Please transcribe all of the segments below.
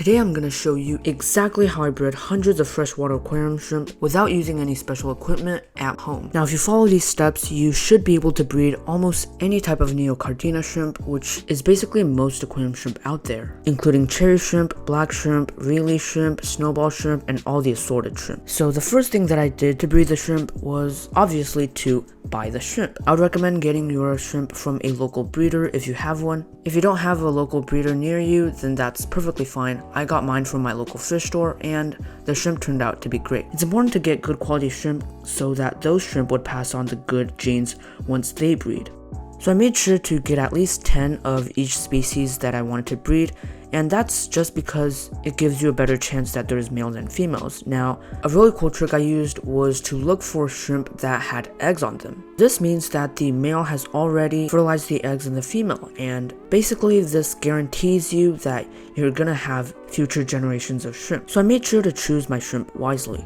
Today I'm going to show you exactly how I bred hundreds of freshwater aquarium shrimp without using any special equipment at home. Now if you follow these steps, you should be able to breed almost any type of Neocardina shrimp, which is basically most aquarium shrimp out there, including cherry shrimp, black shrimp, rili shrimp, snowball shrimp, and all the assorted shrimp. So the first thing that I did to breed the shrimp was obviously to buy the shrimp. I would recommend getting your shrimp from a local breeder if you have one. If you don't have a local breeder near you, then that's perfectly fine. I got mine from my local fish store and the shrimp turned out to be great. It's important to get good quality shrimp so that those shrimp would pass on the good genes once they breed. So I made sure to get at least 10 of each species that I wanted to breed, and that's just because it gives you a better chance that there's males and females. Now, a really cool trick I used was to look for shrimp that had eggs on them. This means that the male has already fertilized the eggs in the female, and basically this guarantees you that you're gonna have future generations of shrimp. So I made sure to choose my shrimp wisely.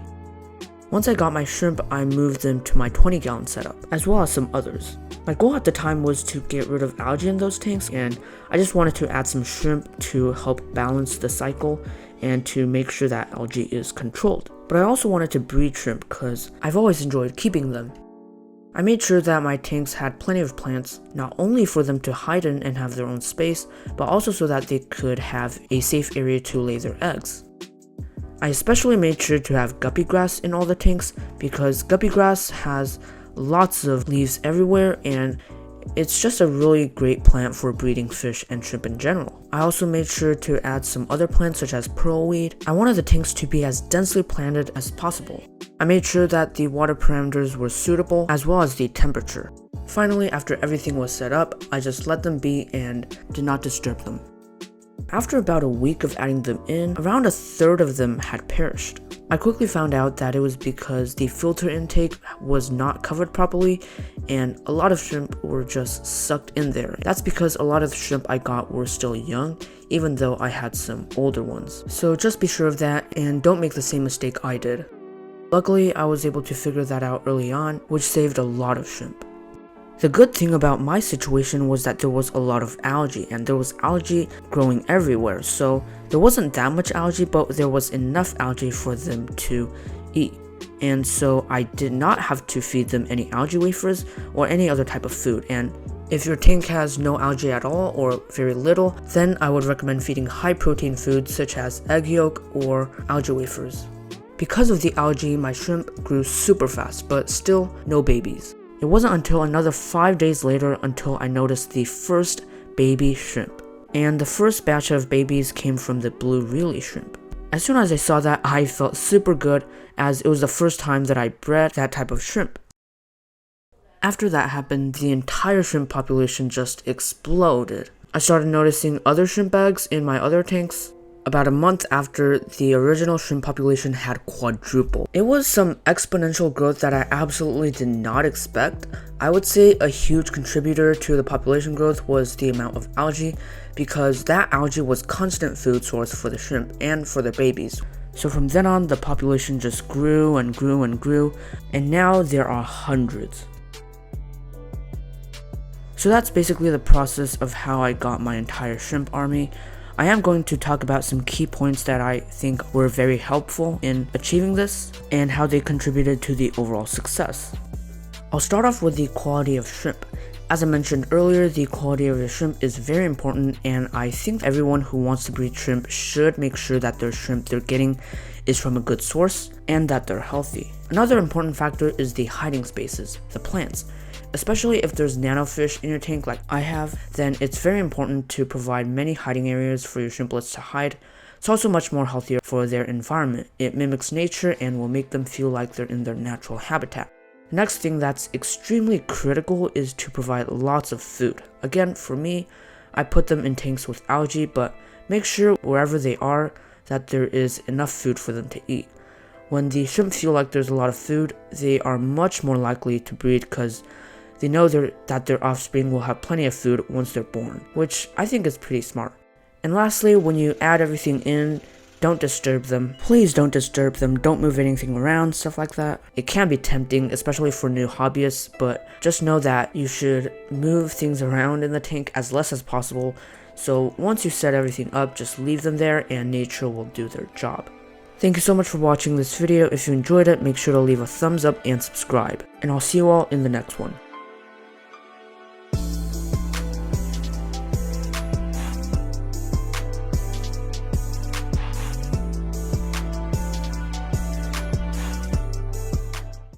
Once I got my shrimp, I moved them to my 20-gallon setup, as well as some others. My goal at the time was to get rid of algae in those tanks, and I just wanted to add some shrimp to help balance the cycle and to make sure that algae is controlled. But I also wanted to breed shrimp because I've always enjoyed keeping them. I made sure that my tanks had plenty of plants, not only for them to hide in and have their own space, but also so that they could have a safe area to lay their eggs. I especially made sure to have guppy grass in all the tanks because guppy grass has lots of leaves everywhere and it's just a really great plant for breeding fish and shrimp in general. I also made sure to add some other plants such as pearlweed. I wanted the tanks to be as densely planted as possible. I made sure that the water parameters were suitable as well as the temperature. Finally, after everything was set up, I just let them be and did not disturb them. After about a week of adding them in, around a third of them had perished. I quickly found out that it was because the filter intake was not covered properly and a lot of shrimp were just sucked in there. That's because a lot of the shrimp I got were still young, even though I had some older ones. So just be sure of that and don't make the same mistake I did. Luckily, I was able to figure that out early on, which saved a lot of shrimp. The good thing about my situation was that there was a lot of algae, and there was algae growing everywhere, so there wasn't that much algae, but there was enough algae for them to eat. And so I did not have to feed them any algae wafers or any other type of food. And if your tank has no algae at all or very little, then I would recommend feeding high protein foods such as egg yolk or algae wafers. Because of the algae, my shrimp grew super fast, but still no babies. It wasn't until another 5 days later until I noticed the first baby shrimp. And the first batch of babies came from the blue rili shrimp. As soon as I saw that, I felt super good as it was the first time that I bred that type of shrimp. After that happened, the entire shrimp population just exploded. I started noticing other shrimp eggs in my other tanks. About a month after, the original shrimp population had quadrupled. It was some exponential growth that I absolutely did not expect. I would say a huge contributor to the population growth was the amount of algae, because that algae was constant food source for the shrimp and for their babies. So from then on, the population just grew and grew and grew, and now there are hundreds. So that's basically the process of how I got my entire shrimp army. I am going to talk about some key points that I think were very helpful in achieving this and how they contributed to the overall success. I'll start off with the quality of shrimp. As I mentioned earlier, the quality of your shrimp is very important, and I think everyone who wants to breed shrimp should make sure that their shrimp they're getting is from a good source and that they're healthy. Another important factor is the hiding spaces, the plants. Especially if there's nanofish in your tank like I have, then it's very important to provide many hiding areas for your shrimplets to hide. It's also much more healthier for their environment. It mimics nature and will make them feel like they're in their natural habitat. The next thing that's extremely critical is to provide lots of food. Again, for me, I put them in tanks with algae, but make sure wherever they are that there is enough food for them to eat. When the shrimp feel like there's a lot of food, they are much more likely to breed because they know that their offspring will have plenty of food once they're born, which I think is pretty smart. And lastly, when you add everything in, don't disturb them. Please don't disturb them, don't move anything around, stuff like that. It can be tempting, especially for new hobbyists, but just know that you should move things around in the tank as less as possible So once you set everything up, just leave them there and nature will do their job. Thank you so much for watching this video. If you enjoyed it, make sure to leave a thumbs up and subscribe. And I'll see you all in the next one.